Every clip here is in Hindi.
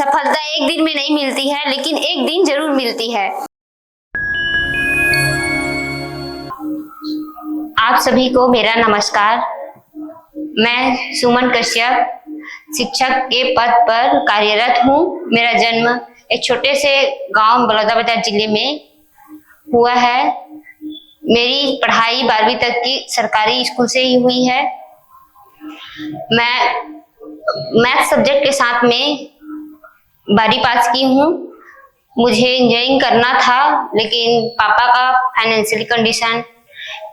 सफलता एक दिन में नहीं मिलती है, लेकिन एक दिन जरूर मिलती है। आप सभी को मेरा नमस्कार। मैं सुमन कश्यप शिक्षक के पद पर कार्यरत हूँ। मेरा जन्म एक छोटे से गांव बलौदाबाजार जिले में हुआ है। मेरी पढ़ाई 12वीं तक की सरकारी स्कूल से ही हुई है। मैं मैथ सब्जेक्ट के साथ में 12वीं पास की हूँ। मुझे इंजीनियरिंग करना था, लेकिन पापा का फाइनेंशियल कंडीशन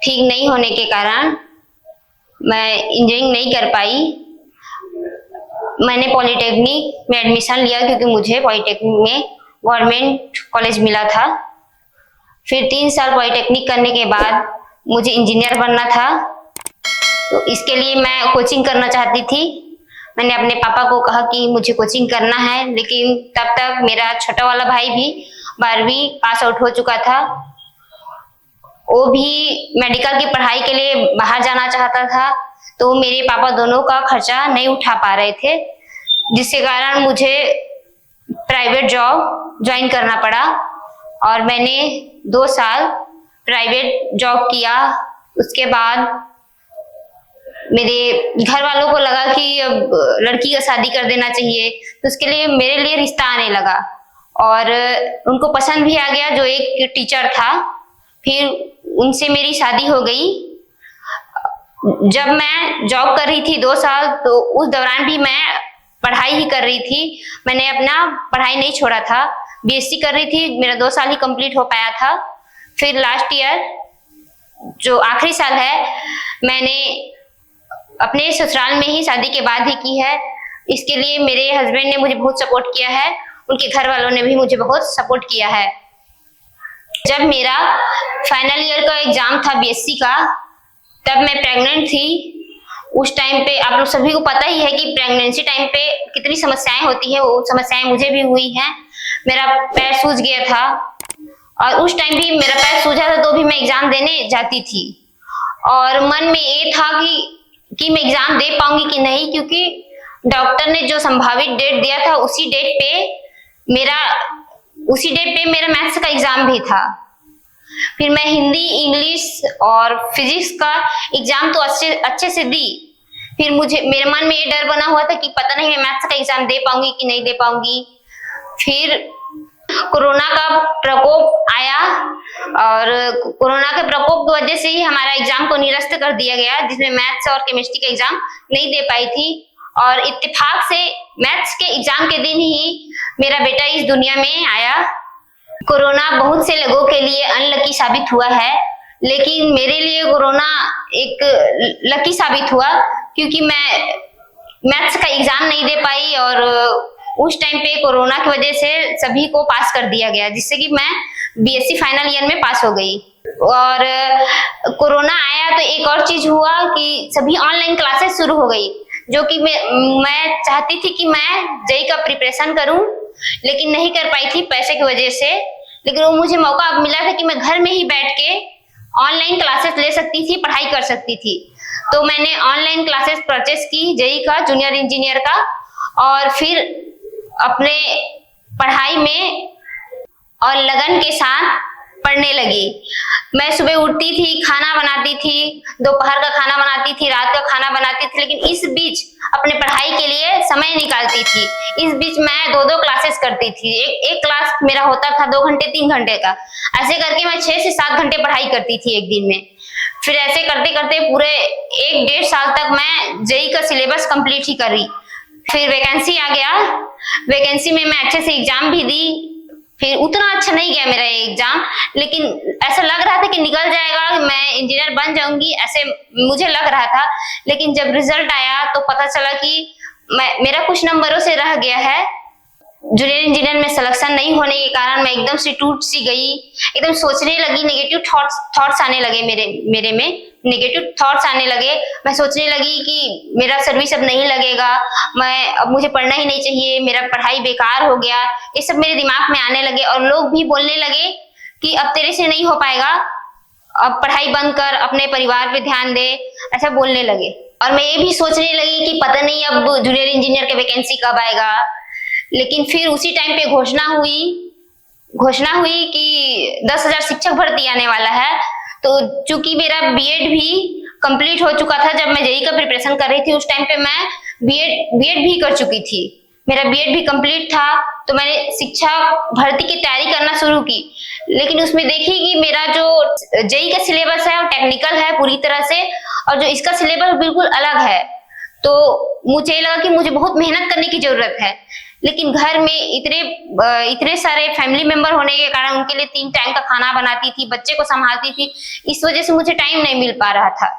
ठीक नहीं होने के कारण मैं इंजीनियरिंग नहीं कर पाई। मैंने पॉलिटेक्निक में एडमिशन लिया क्योंकि मुझे पॉलिटेक्निक में गवर्नमेंट कॉलेज मिला था। फिर 3 साल पॉलिटेक्निक करने के बाद मुझे इंजीनियर बनना था, तो इसके लिए मैं कोचिंग करना चाहती थी। मैंने अपने पापा को कहा कि मुझे कोचिंग करना है, लेकिन तब तक मेरा छोटा वाला भाई भी 12वीं पास आउट हो चुका था। वो भी मेडिकल की पढ़ाई के लिए बाहर जाना चाहता था, तो मेरे पापा दोनों का खर्चा नहीं उठा पा रहे थे, जिसके कारण मुझे प्राइवेट जॉब ज्वाइन करना पड़ा। और मैंने 2 साल प्राइवेट जॉब किया। उसके बाद मेरे घर वालों को लगा कि अब लड़की का शादी कर देना चाहिए, तो उसके लिए मेरे लिए रिश्ता आने लगा और उनको पसंद भी आ गया, जो एक टीचर था। फिर उनसे मेरी शादी हो गई। जब मैं जॉब कर रही थी 2 साल, तो उस दौरान भी मैं पढ़ाई ही कर रही थी। मैंने अपना पढ़ाई नहीं छोड़ा था। बीएससी कर रही थी, मेरा 2 साल ही कंप्लीट हो पाया था। फिर लास्ट ईयर जो आखिरी साल है, मैंने अपने ससुराल में ही शादी के बाद ही की है। इसके लिए मेरे हस्बैंड ने मुझे बहुत सपोर्ट किया है, उनके घर वालों ने भी मुझे बहुत सपोर्ट किया है। जब मेरा फाइनल ईयर का एग्जाम था बीएससी का, तब मैं प्रेग्नेंट थी। उस टाइम पे आप लोग सभी को पता ही है कि प्रेगनेंसी टाइम पे कितनी समस्याएं होती है। वो समस्याएं मुझे भी हुई हैं। मेरा पैर सूज गया था और उस टाइम भी मेरा पैर सूजा था, तो भी मैं एग्जाम देने जाती थी और मन में ये था कि मैं एग्जाम दे पाऊंगी कि नहीं, क्योंकि डॉक्टर ने जो संभावित डेट दिया था उसी डेट पे मेरा मैथ्स का एग्जाम भी था। फिर मैं हिंदी, इंग्लिश और फिजिक्स का एग्जाम तो अच्छे से दी। फिर मेरे मन में ये डर बना हुआ था कि पता नहीं मैं मैथ्स का एग्जाम दे पाऊंगी कि नहीं दे पाऊंगी। फिर कोरोना का प्रकोप आया और कोरोना के प्रकोप की वजह से ही हमारा एग्जाम को निरस्त कर दिया गया, जिसमें मैथ्स और केमिस्ट्री का एग्जाम नहीं दे पाई थी। और इत्तेफाक से मैथ्स के एग्जाम के दिन ही मेरा बेटा इस दुनिया में आया। कोरोना बहुत से लोगों के लिए अनलकी साबित हुआ है, लेकिन मेरे लिए कोरोना एक लकी साबित हुआ, क्योंकि मैं मैथ्स का एग्जाम नहीं दे पाई और उस टाइम पे कोरोना की वजह से सभी को पास कर दिया गया, जिससे कि मैं बीएससी फाइनल ईयर में पास हो गई। और कोरोना आया तो एक और चीज हुआ कि सभी ऑनलाइन क्लासेस शुरू हो गई, जो कि मैं चाहती थी कि मैं जेईई का प्रिपरेशन करूं, लेकिन नहीं कर पाई थी पैसे की वजह से। लेकिन वो मुझे मौका अब मिला था कि मैं घर में ही बैठ के ऑनलाइन क्लासेस ले सकती थी, पढ़ाई कर सकती थी। तो मैंने ऑनलाइन क्लासेस परचेस की जेईई का, जूनियर इंजीनियर का, और फिर अपने पढ़ाई में और लगन के साथ पढ़ने लगी। मैं सुबह उठती थी, खाना बनाती थी, दोपहर का खाना बनाती थी, रात का खाना बनाती थी, लेकिन इस बीच अपने पढ़ाई के लिए समय निकालती थी। इस बीच मैं 2-2 क्लासेस करती थी। एक क्लास मेरा होता था 2 घंटे 3 घंटे का। ऐसे करके मैं 6 से 7 घंटे पढ़ाई करती थी एक दिन में। फिर ऐसे करते करते पूरे 1-1.5 साल तक मैं जेईई का सिलेबस कंप्लीट ही करी। फिर वैकेंसी आ गया। वैकेंसी में मैं अच्छे से एग्जाम भी दी। फिर उतना अच्छा नहीं गया मेरा एग्जाम, लेकिन ऐसा लग रहा था कि निकल जाएगा, मैं इंजीनियर बन जाऊंगी, ऐसे मुझे लग रहा था। लेकिन जब रिजल्ट आया तो पता चला कि मेरा कुछ नंबरों से रह गया है। जूनियर इंजीनियर में सिलेक्शन नहीं होने के कारण मैं एकदम से टूट सी गई। एकदम सोचने लगी, नेगेटिव थॉट्स आने लगे मेरे में नेगेटिव थॉट्स आने लगे। मैं सोचने लगी कि मेरा सर्विस अब नहीं लगेगा, अब मुझे पढ़ना ही नहीं चाहिए, मेरा पढ़ाई बेकार हो गया, ये सब मेरे दिमाग में आने लगे। और लोग भी बोलने लगे कि अब तेरे से नहीं हो पाएगा, अब पढ़ाई बंद कर, अपने परिवार पे ध्यान दे, ऐसा बोलने लगे। और मैं ये भी सोचने लगी कि पता नहीं अब जूनियर इंजीनियर के वैकेंसी कब आएगा, लेकिन फिर उसी टाइम पे घोषणा हुई कि 10,000 शिक्षक भर्ती आने वाला है। तो चूंकि मेरा बीएड भी कंप्लीट हो चुका था, जब मैं जेईई का प्रिपरेशन कर रही थी उस टाइम पे मैं बीएड भी कर चुकी थी, मेरा बीएड भी कंप्लीट था। तो मैंने शिक्षा भर्ती की तैयारी करना शुरू की, लेकिन उसमें देखी कि मेरा जो जेईई का सिलेबस है वो टेक्निकल है पूरी तरह से, और जो इसका सिलेबस बिल्कुल अलग है। तो मुझे लगा कि मुझे बहुत मेहनत करने की जरूरत है, लेकिन घर में इतने सारे फैमिली मेंबर होने के कारण उनके लिए 3 टाइम का खाना बनाती थी, बच्चे को संभालती थी, इस वजह से मुझे टाइम नहीं मिल पा रहा था।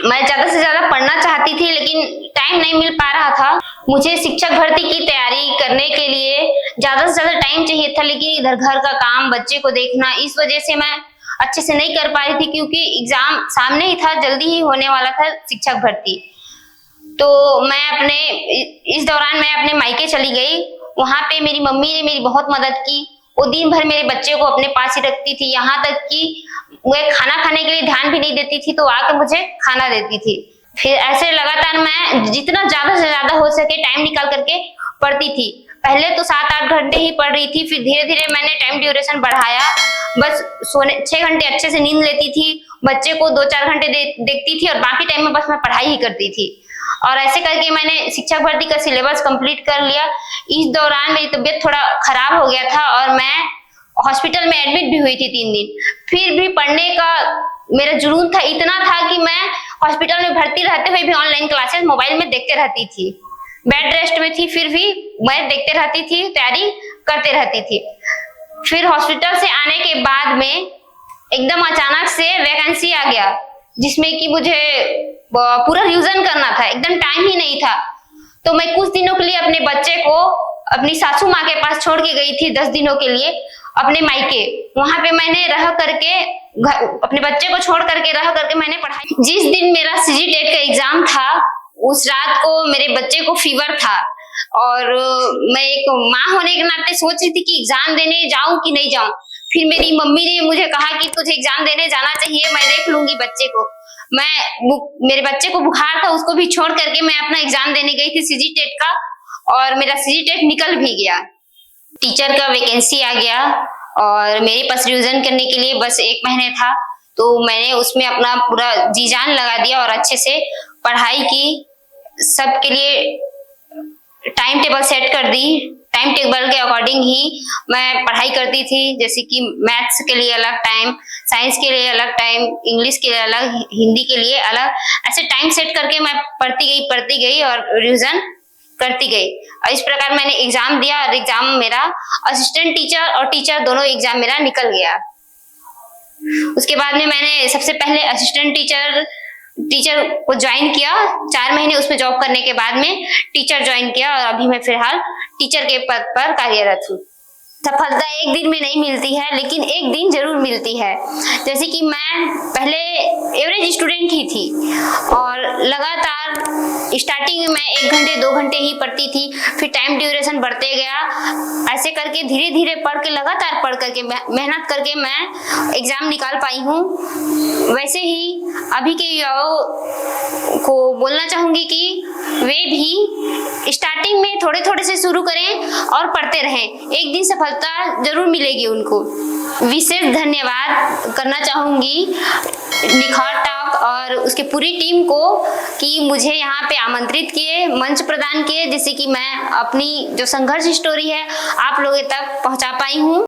मैं ज्यादा से ज्यादा पढ़ना चाहती थी, लेकिन टाइम नहीं मिल पा रहा था। मुझे शिक्षक भर्ती की तैयारी करने के लिए ज्यादा से ज्यादा टाइम चाहिए था, लेकिन इधर घर का काम, बच्चे को देखना, इस वजह से मैं अच्छे से नहीं कर पा रही थी, क्योंकि एग्जाम सामने ही था, जल्दी ही होने वाला था शिक्षक भर्ती। तो इस दौरान मैं अपने मायके चली गई। वहां पे मेरी मम्मी ने मेरी बहुत मदद की, वो दिन भर मेरे बच्चे को अपने पास ही रखती थी, यहाँ तक कि मैं खाना खाने के लिए ध्यान भी नहीं देती थी तो आके मुझे खाना देती थी। फिर ऐसे लगातार मैं जितना ज्यादा से ज्यादा हो सके टाइम निकाल करके पढ़ती थी। पहले तो 7-8 घंटे ही पढ़ रही थी, फिर धीरे धीरे मैंने टाइम ड्यूरेशन बढ़ाया। बस 6 घंटे अच्छे से नींद लेती थी, बच्चे को 2-4 घंटे देखती थी, और बाकी टाइम में बस मैं पढ़ाई ही करती थी। और ऐसे करके मैंने शिक्षक भर्ती का सिलेबस कंप्लीट कर लिया। इस दौरान मेरी तबीयत थोड़ा खराब हो गया था और मैं हॉस्पिटल में एडमिट भी हुई थी 3 दिन। फिर भी पढ़ने का मेरा जुनून था, इतना था कि मैं हॉस्पिटल में भर्ती रहते हुए भी ऑनलाइन क्लासेस मोबाइल में देखते रहती थी। बेड रेस्ट में थी, फिर भी मैं देखते रहती थी, तैयारी करते रहती थी। फिर हॉस्पिटल से आने के बाद में एकदम अचानक से वैकेंसी आ गया, जिसमें कि मुझे पूरा रिवीजन करना था, एकदम टाइम ही नहीं था। तो मैं कुछ दिनों के लिए अपने बच्चे को अपनी सासू माँ के पास छोड़ के गई थी 10 दिनों के लिए अपने मायके। वहां पे मैंने रह करके अपने बच्चे को छोड़ करके रह करके मैंने पढ़ाई। जिस दिन मेरा सीजीटेट का एग्जाम था उस रात को मेरे बच्चे को फीवर था, और मैं एक माँ होने के नाते सोच रही थी कि एग्जाम देने जाऊं कि नहीं जाऊं। फिर मेरी मम्मी ने मुझे कहा कि तुझे एग्जाम देने जाना चाहिए, मैं देख लूंगी बच्चे को। मेरे बच्चे को बुखार था, उसको भी छोड़ करके मैं अपना एग्जाम देने गई थी सीजीटेट का, और मेरा सीजीटेट निकल भी गया। टीचर का वैकेंसी आ गया और मेरे पास रिवीजन करने के लिए बस 1 महीने था, तो मैंने उसमें अपना पूरा जी जान लगा दिया और अच्छे से पढ़ाई की। सबके लिए टाइम टेबल सेट कर दी, टाइम टेबल के अकॉर्डिंग ही मैं पढ़ाई करती थी, जैसे कि मैथ्स के लिए अलग टाइम, साइंस के लिए अलग टाइम, इंग्लिश के लिए अलग, हिंदी के लिए अलग, ऐसे टाइम सेट करके मैं पढ़ती गई और रिवीजन करती गई। और इस प्रकार मैंने एग्जाम दिया और एग्जाम मेरा असिस्टेंट टीचर और टीचर दोनों एग्जाम मेरा निकल गया। उसके बाद में मैंने सबसे पहले असिस्टेंट टीचर को ज्वाइन किया। 4 महीने उसमें जॉब करने के बाद में टीचर ज्वाइन किया, और अभी मैं फिलहाल टीचर के पद पर कार्यरत हूँ। सफलता एक दिन में नहीं मिलती है, लेकिन एक दिन जरूर मिलती है। जैसे कि मैं पहले एवरेज स्टूडेंट ही थी और लगातार स्टार्टिंग में मैं 1 घंटे 2 घंटे ही पढ़ती थी, फिर टाइम ड्यूरेशन बढ़ते गया। ऐसे करके धीरे धीरे पढ़ के, लगातार पढ़ करके, मेहनत करके मैं एग्जाम निकाल पाई हूँ। वैसे ही अभी के युवाओं को बोलना चाहूंगी कि वे भी स्टार्टिंग में थोड़े थोड़े से शुरू करें और पढ़ते रहें, एक दिन सफलता जरूर मिलेगी उनको। विशेष धन्यवाद करना चाहूंगी निखार टॉक और उसके पूरी टीम को कि मुझे यहाँ पे आमंत्रित किए, मंच प्रदान किए, जिससे कि मैं अपनी जो संघर्ष स्टोरी है आप लोगों तक पहुँचा पाई हूँ।